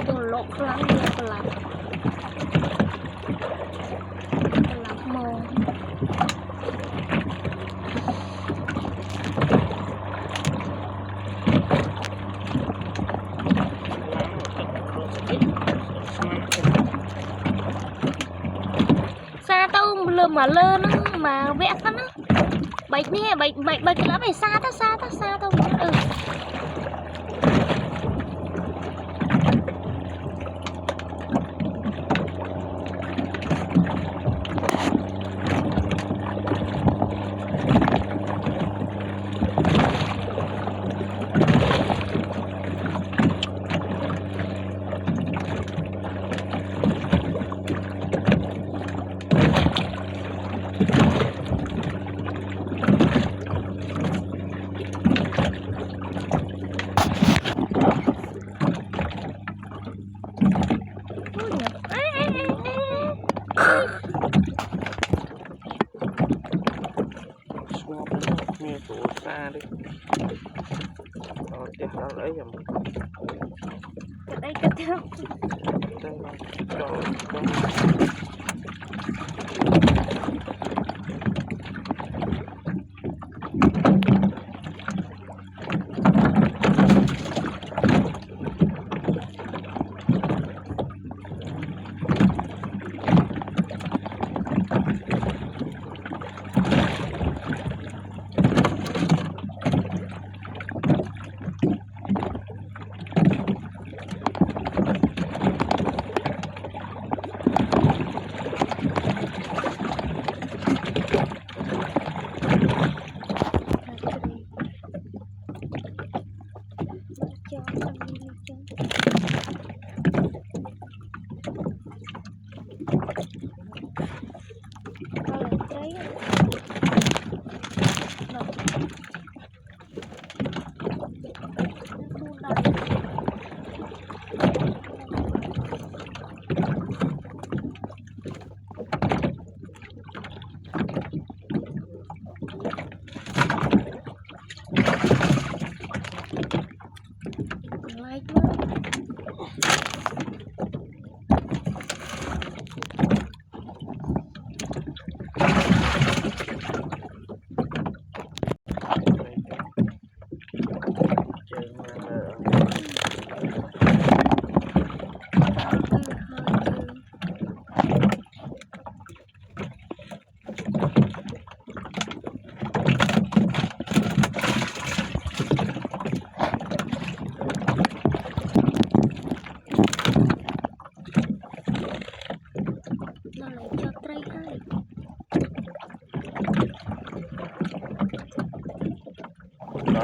ตัวลกครั้งเดียวหลับมองxa tao lừa mà lơ nó mà vẽ nó bạch nè bạch cái lá này xa tao nghe tụi xa đi rồi tiếp đó lấy dùm cái đây cái theo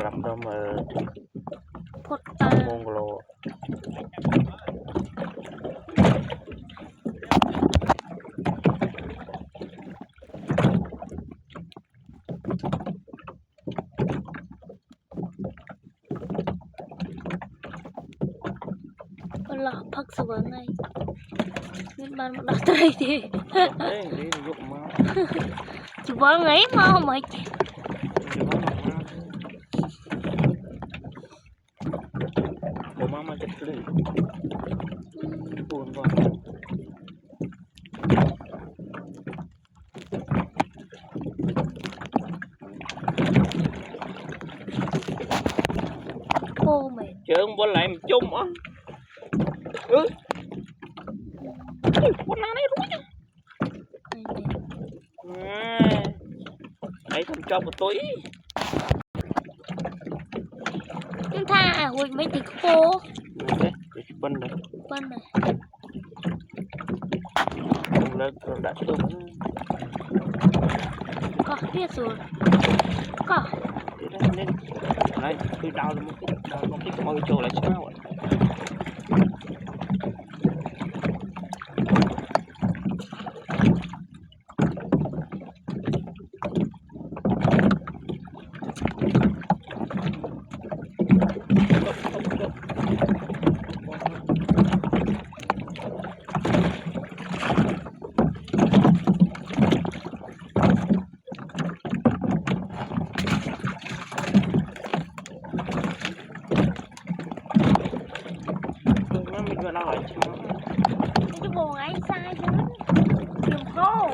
làm đâu mà phốt ta Mongolo là phật sự này nên bạn đặt đây thì chỉ bỏ nghĩ mà mày mama chết lưỡi buồn quá cô mày chơi không bỏ lại mình chung á con nào này rúi đấy thằng trong một túi tha hồi mấy thì khô bên này không lên rồi đã tung có biết rồi có nên đây tôi đào một cái môi trồ lại sao vậy rồi chứ cái buồn ấy sai chứ dùng khô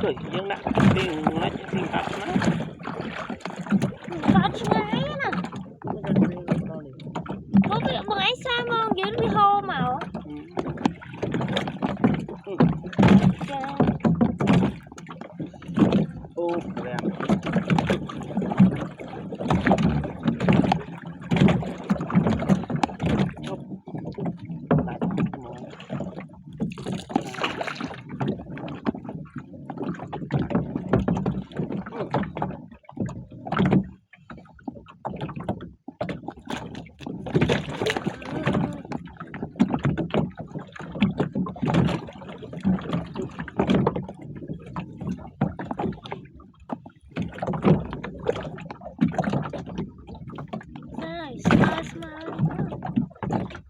trời dương nặng tiền nó tiền tập nó có ngay nè có cái buồn ấy sai không dưới cái hô màu ô đẹp chụp lại Nice, nice, nice.